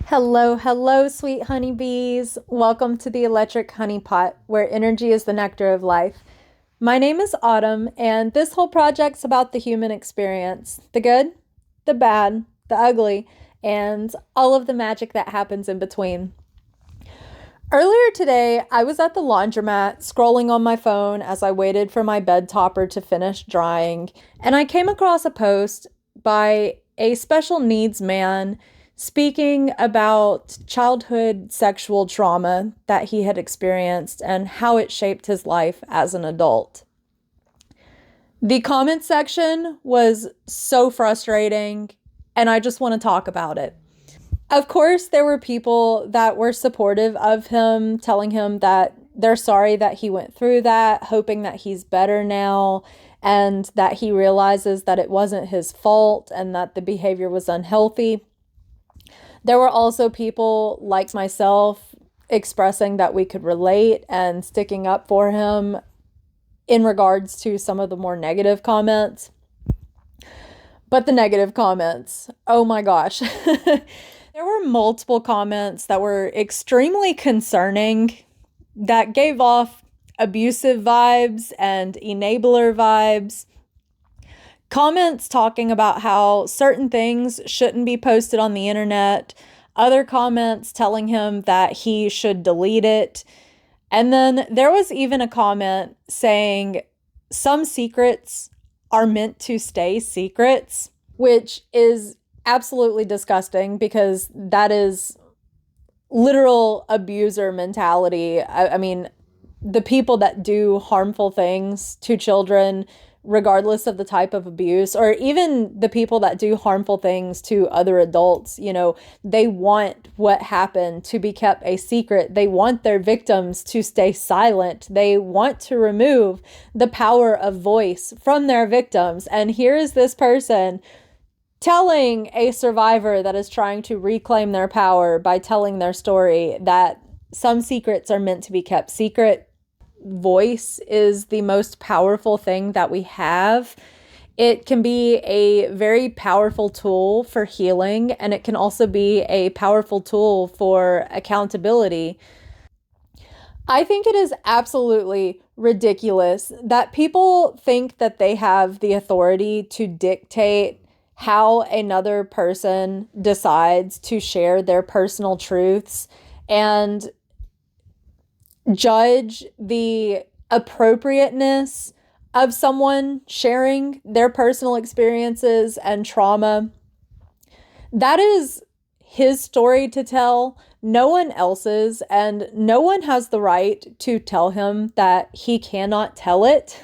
Hello, hello, sweet honeybees. Welcome to the Electric Honey Pot, where energy is the nectar of life. My name is Autumn, and this whole project's about the human experience, the good, the bad, the ugly, and all of the magic that happens in between. Earlier today, I was at the laundromat scrolling on my phone as I waited for my bed topper to finish drying, and I came across a post by a special needs man speaking about childhood sexual trauma that he had experienced and how it shaped his life as an adult. The comment section was so frustrating, and I just want to talk about it. Of course, there were people that were supportive of him, telling him that they're sorry that he went through that, hoping that he's better now, and that he realizes that it wasn't his fault and that the behavior was unhealthy. There were also people like myself expressing that we could relate and sticking up for him in regards to some of the more negative comments. But the negative comments, oh my gosh. There were multiple comments that were extremely concerning, that gave off abusive vibes and enabler vibes. Comments talking about how certain things shouldn't be posted on the internet. Other comments telling him that he should delete it. And then there was even a comment saying some secrets are meant to stay secrets, which is absolutely disgusting because that is literal abuser mentality. I mean, the people that do harmful things to children, regardless of the type of abuse, or even the people that do harmful things to other adults, they want what happened to be kept a secret. They want their victims to stay silent. They want to remove the power of voice from their victims. And here is this person telling a survivor that is trying to reclaim their power by telling their story that some secrets are meant to be kept secret. Voice is the most powerful thing that we have. It can be a very powerful tool for healing, and it can also be a powerful tool for accountability. I think it is absolutely ridiculous that people think that they have the authority to dictate how another person decides to share their personal truths and judge the appropriateness of someone sharing their personal experiences and trauma. That is his story to tell, no one else's, and no one has the right to tell him that he cannot tell it.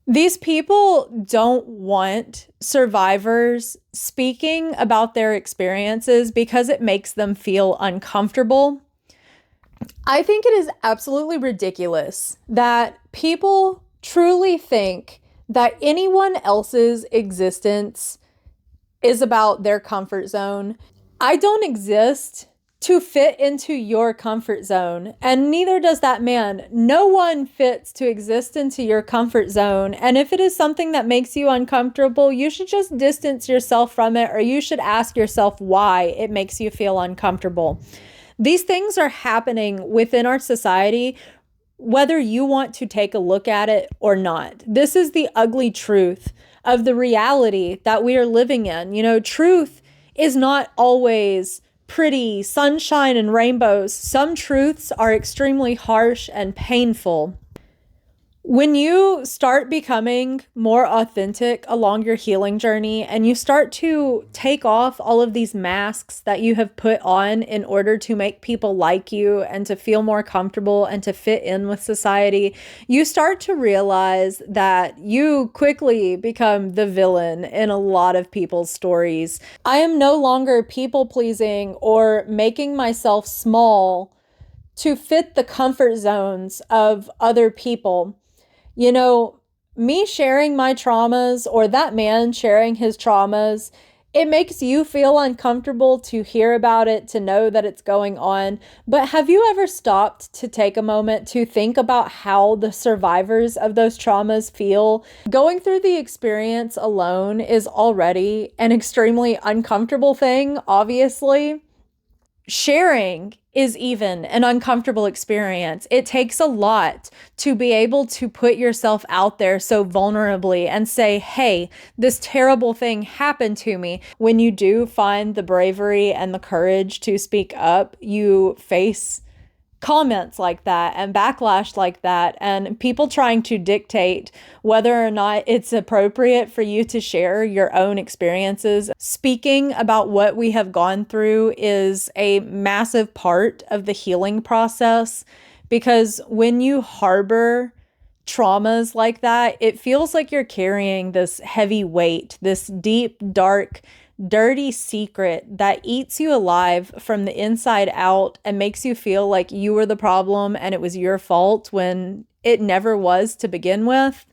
These people don't want survivors speaking about their experiences because it makes them feel uncomfortable. I think it is absolutely ridiculous that people truly think that anyone else's existence is about their comfort zone. I don't exist to fit into your comfort zone, and neither does that man. No one fits to exist into your comfort zone, and if it is something that makes you uncomfortable, you should just distance yourself from it, or you should ask yourself why it makes you feel uncomfortable. These things are happening within our society, whether you want to take a look at it or not. This is the ugly truth of the reality that we are living in. Truth is not always pretty, sunshine and rainbows. Some truths are extremely harsh and painful. When you start becoming more authentic along your healing journey and you start to take off all of these masks that you have put on in order to make people like you and to feel more comfortable and to fit in with society, you start to realize that you quickly become the villain in a lot of people's stories. I am no longer people pleasing or making myself small to fit the comfort zones of other people. Me sharing my traumas or that man sharing his traumas, it makes you feel uncomfortable to hear about it, to know that it's going on. But have you ever stopped to take a moment to think about how the survivors of those traumas feel? Going through the experience alone is already an extremely uncomfortable thing, obviously. Sharing is even an uncomfortable experience. It takes a lot to be able to put yourself out there so vulnerably and say, hey, this terrible thing happened to me. When you do find the bravery and the courage to speak up, you face comments like that and backlash like that, and people trying to dictate whether or not it's appropriate for you to share your own experiences. Speaking about what we have gone through is a massive part of the healing process, because when you harbor traumas like that, it feels like you're carrying this heavy weight, this deep, dark, dirty secret that eats you alive from the inside out and makes you feel like you were the problem and it was your fault when it never was to begin with.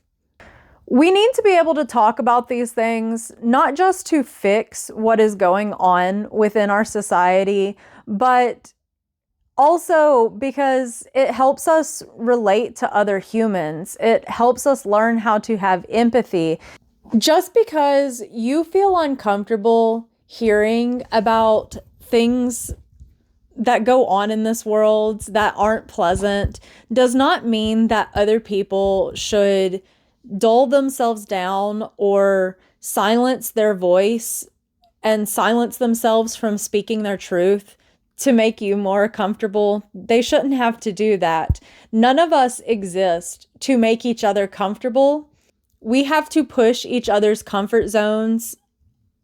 We need to be able to talk about these things, not just to fix what is going on within our society, but also because it helps us relate to other humans. It helps us learn how to have empathy. Just because you feel uncomfortable hearing about things that go on in this world that aren't pleasant does not mean that other people should dull themselves down or silence their voice and silence themselves from speaking their truth to make you more comfortable. They shouldn't have to do that. None of us exist to make each other comfortable. We have to push each other's comfort zones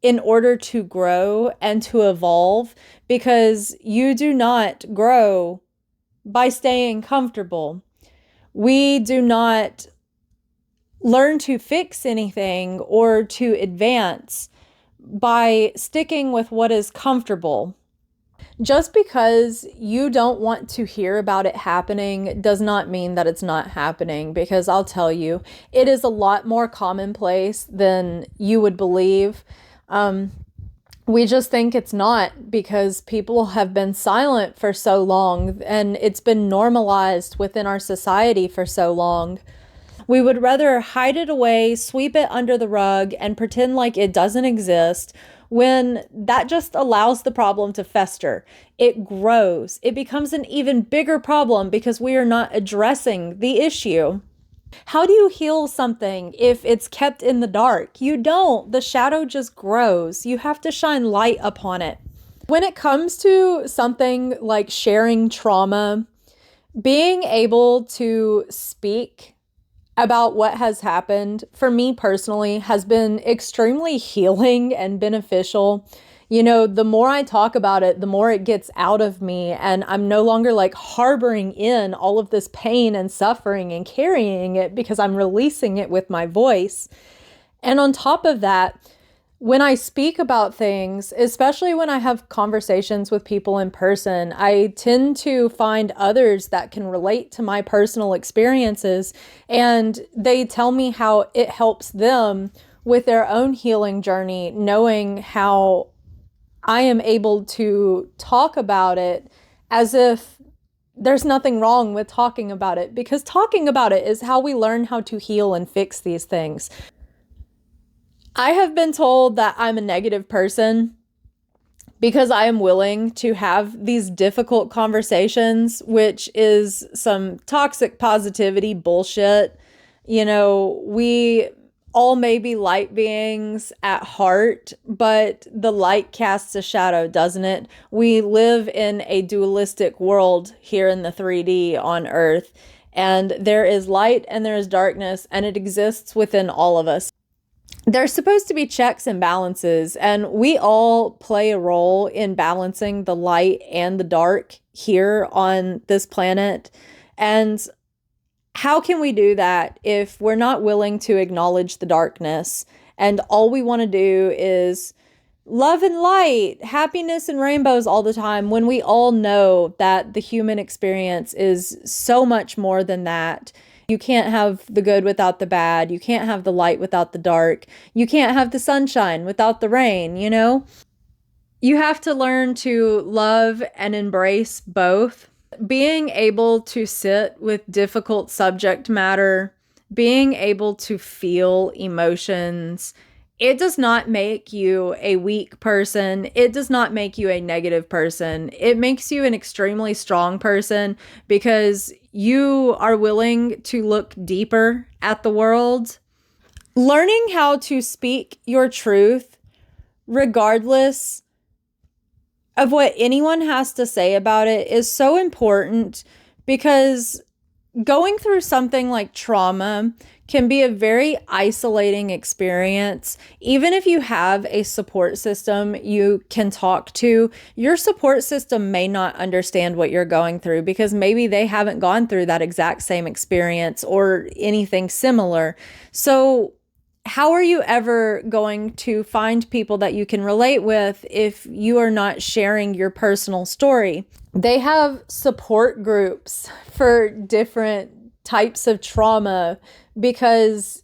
in order to grow and to evolve, because you do not grow by staying comfortable. We do not learn to fix anything or to advance by sticking with what is comfortable. Just because you don't want to hear about it happening does not mean that it's not happening, because I'll tell you, it is a lot more commonplace than you would believe. We just think it's not because people have been silent for so long and it's been normalized within our society for so long. We would rather hide it away, sweep it under the rug, and pretend like it doesn't exist, when that just allows the problem to fester. It grows. It becomes an even bigger problem because we are not addressing the issue. How do you heal something if it's kept in the dark? You don't. The shadow just grows. You have to shine light upon it. When it comes to something like sharing trauma, being able to speak about what has happened, for me personally, has been extremely healing and beneficial. You know, the more I talk about it, the more it gets out of me, and I'm no longer like harboring in all of this pain and suffering and carrying it, because I'm releasing it with my voice. And on top of that, when I speak about things, especially when I have conversations with people in person, I tend to find others that can relate to my personal experiences, and they tell me how it helps them with their own healing journey, knowing how I am able to talk about it as if there's nothing wrong with talking about it, because talking about it is how we learn how to heal and fix these things. I have been told that I'm a negative person because I am willing to have these difficult conversations, which is some toxic positivity bullshit. You know, we all may be light beings at heart, but the light casts a shadow, doesn't it? We live in a dualistic world here in the 3D on Earth, and there is light and there is darkness, and it exists within all of us. There's supposed to be checks and balances, and we all play a role in balancing the light and the dark here on this planet. And how can we do that if we're not willing to acknowledge the darkness, and all we want to do is love and light, happiness and rainbows all the time, when we all know that the human experience is so much more than that? You can't have the good without the bad. You can't have the light without the dark. You can't have the sunshine without the rain, you know? You have to learn to love and embrace both. Being able to sit with difficult subject matter, being able to feel emotions, it does not make you a weak person. It does not make you a negative person. It makes you an extremely strong person because you are willing to look deeper at the world. Learning how to speak your truth, regardless of what anyone has to say about it, is so important because going through something like trauma can be a very isolating experience. Even if you have a support system you can talk to, your support system may not understand what you're going through because maybe they haven't gone through that exact same experience or anything similar. So, how are you ever going to find people that you can relate with if you are not sharing your personal story? They have support groups for different types of trauma because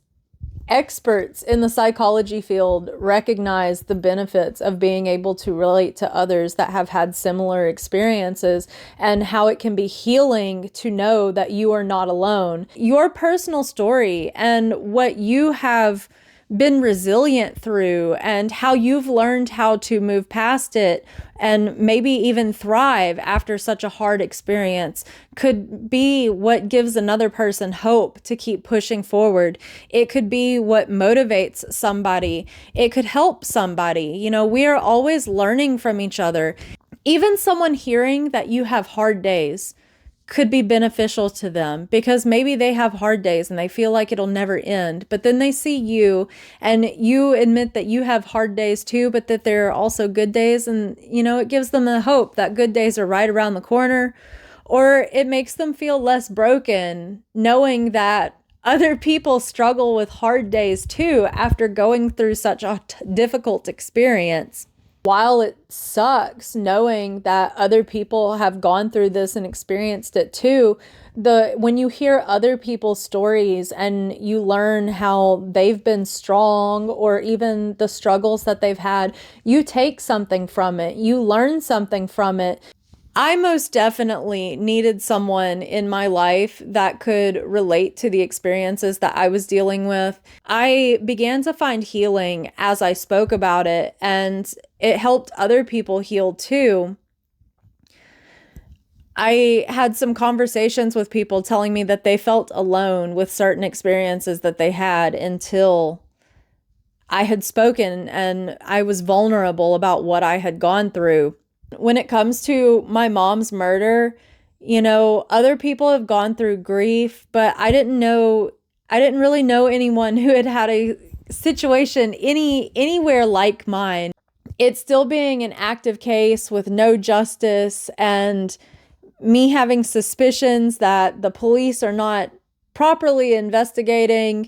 experts in the psychology field recognize the benefits of being able to relate to others that have had similar experiences and how it can be healing to know that you are not alone. Your personal story and what you have been resilient through and how you've learned how to move past it and maybe even thrive after such a hard experience could be what gives another person hope to keep pushing forward. It could be what motivates somebody. It could help somebody. You know, we are always learning from each other. Even someone hearing that you have hard days could be beneficial to them because maybe they have hard days and they feel like it'll never end. But then they see you and you admit that you have hard days too, but that there are also good days. And, you know, it gives them the hope that good days are right around the corner, or it makes them feel less broken knowing that other people struggle with hard days too after going through such a difficult experience. While it sucks knowing that other people have gone through this and experienced it too, when you hear other people's stories and you learn how they've been strong or even the struggles that they've had, you take something from it. You learn something from it. I most definitely needed someone in my life that could relate to the experiences that I was dealing with. I began to find healing as I spoke about it, and it helped other people heal too. I had some conversations with people telling me that they felt alone with certain experiences that they had until I had spoken and I was vulnerable about what I had gone through. When it comes to my mom's murder, you know, other people have gone through grief, but I didn't really know anyone who had had a situation anywhere like mine. It still being an active case with no justice and me having suspicions that the police are not properly investigating.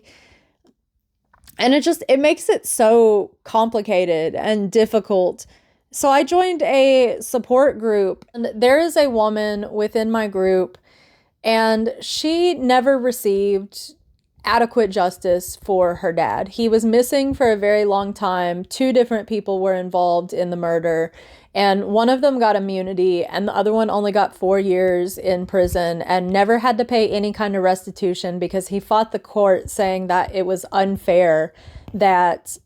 And it makes it so complicated and difficult. So I joined a support group, and there is a woman within my group, and she never received adequate justice for her dad. He was missing for a very long time. Two different people were involved in the murder, and one of them got immunity, and the other one only got 4 years in prison and never had to pay any kind of restitution because he fought the court saying that it was unfair that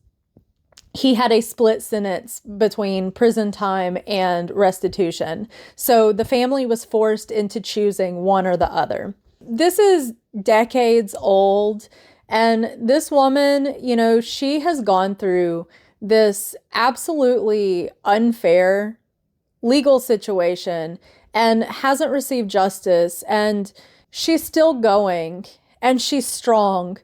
he had a split sentence between prison time and restitution. So the family was forced into choosing one or the other. This is decades old. And this woman, you know, she has gone through this absolutely unfair legal situation and hasn't received justice. And she's still going and she's strong.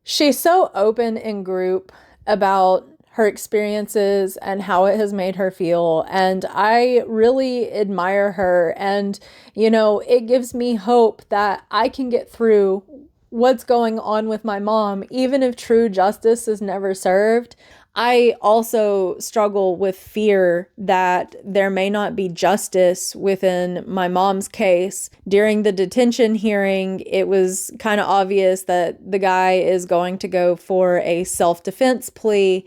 She's so open in group about her experiences and how it has made her feel. And I really admire her. And, you know, it gives me hope that I can get through what's going on with my mom, even if true justice is never served. I also struggle with fear that there may not be justice within my mom's case. During the detention hearing, it was kind of obvious that the guy is going to go for a self-defense plea,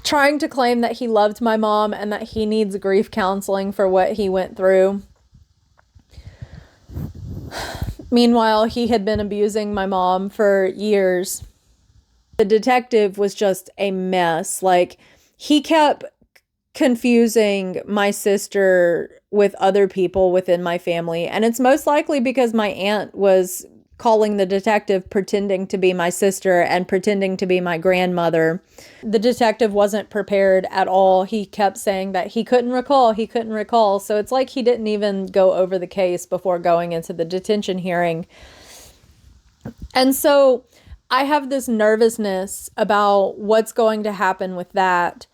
trying to claim that he loved my mom and that he needs grief counseling for what he went through. Meanwhile, he had been abusing my mom for years. The detective was just a mess. Like, he kept confusing my sister with other people within my family. And it's most likely because my aunt was calling the detective pretending to be my sister and pretending to be my grandmother. The detective wasn't prepared at all. He kept saying that he couldn't recall, he couldn't recall. So it's like he didn't even go over the case before going into the detention hearing. And so I have this nervousness about what's going to happen with that.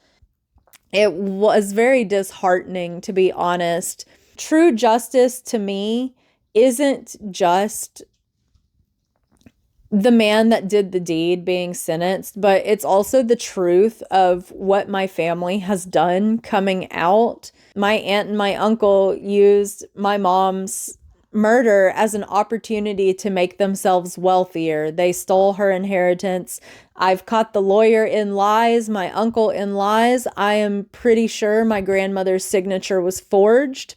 It was very disheartening, to be honest. True justice to me isn't just the man that did the deed being sentenced, but it's also the truth of what my family has done coming out. My aunt and my uncle used my mom's murder as an opportunity to make themselves wealthier. They stole her inheritance. I've caught the lawyer in lies, my uncle in lies. I am pretty sure my grandmother's signature was forged.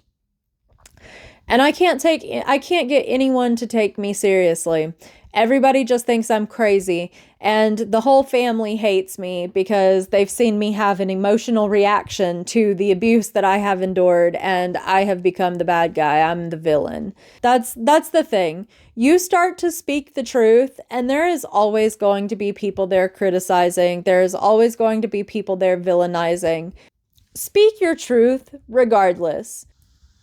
And I can't get anyone to take me seriously. Everybody just thinks I'm crazy, and the whole family hates me because they've seen me have an emotional reaction to the abuse that I have endured, and I have become the bad guy. I'm the villain. That's the thing. You start to speak the truth, and there is always going to be people there criticizing. There is always going to be people there villainizing. Speak your truth regardless.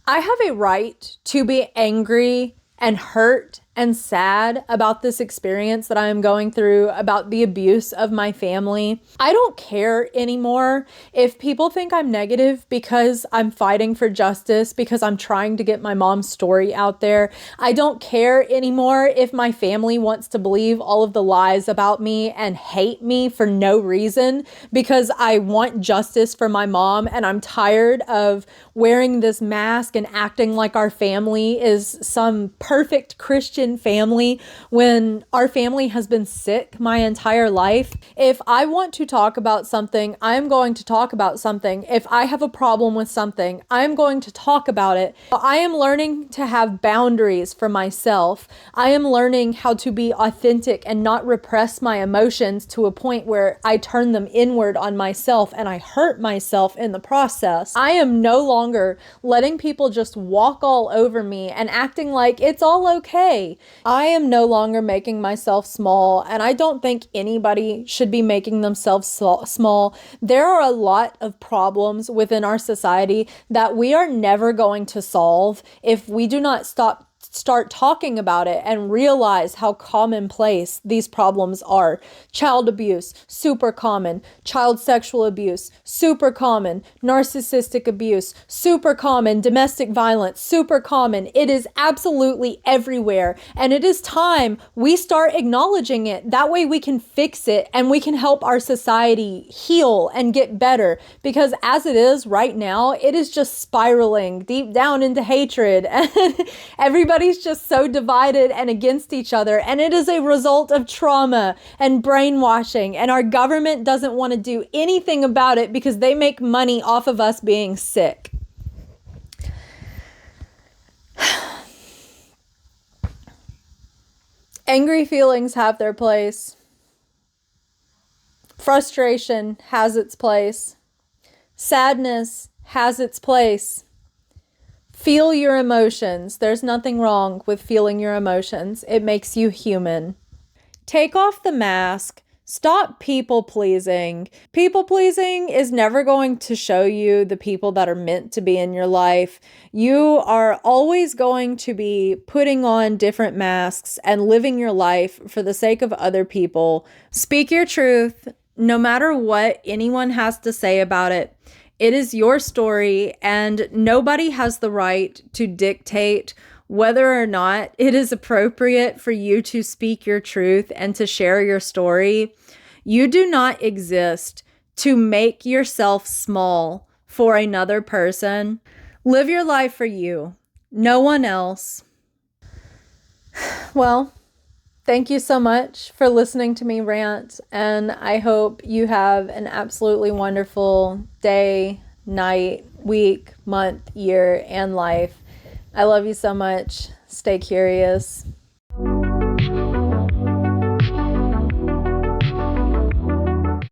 I have a right to be angry and hurt and sad about this experience that I am going through, about the abuse of my family. I don't care anymore if people think I'm negative because I'm fighting for justice, because I'm trying to get my mom's story out there. I don't care anymore if my family wants to believe all of the lies about me and hate me for no reason because I want justice for my mom, and I'm tired of wearing this mask and acting like our family is some perfect Christian family when our family has been sick my entire life. If I want to talk about something, I'm going to talk about something. If I have a problem with something, I'm going to talk about it. I am learning to have boundaries for myself. I am learning how to be authentic and not repress my emotions to a point where I turn them inward on myself and I hurt myself in the process. I am no longer letting people just walk all over me and acting like it's all okay. I am no longer making myself small, and I don't think anybody should be making themselves small. There are a lot of problems within our society that we are never going to solve if we do not start talking about it and realize how commonplace these problems are. Child abuse, super common. Child sexual abuse, super common. Narcissistic abuse, super common. Domestic violence, super common. It is absolutely everywhere. And it is time we start acknowledging it. That way we can fix it and we can help our society heal and get better. Because as it is right now, it is just spiraling deep down into hatred. And everybody's just so divided and against each other. And it is a result of trauma and brainwashing. And our government doesn't want to do anything about it because they make money off of us being sick. Angry feelings have their place. Frustration has its place. Sadness has its place. Feel your emotions. There's nothing wrong with feeling your emotions. It makes you human. Take off the mask. Stop people pleasing. People pleasing is never going to show you the people that are meant to be in your life. You are always going to be putting on different masks and living your life for the sake of other people. Speak your truth, no matter what anyone has to say about it. It is your story, and nobody has the right to dictate whether or not it is appropriate for you to speak your truth and to share your story. You do not exist to make yourself small for another person. Live your life for you, no one else. Well, thank you so much for listening to me rant, and I hope you have an absolutely wonderful day, night, week, month, year, and life. I love you so much. Stay curious.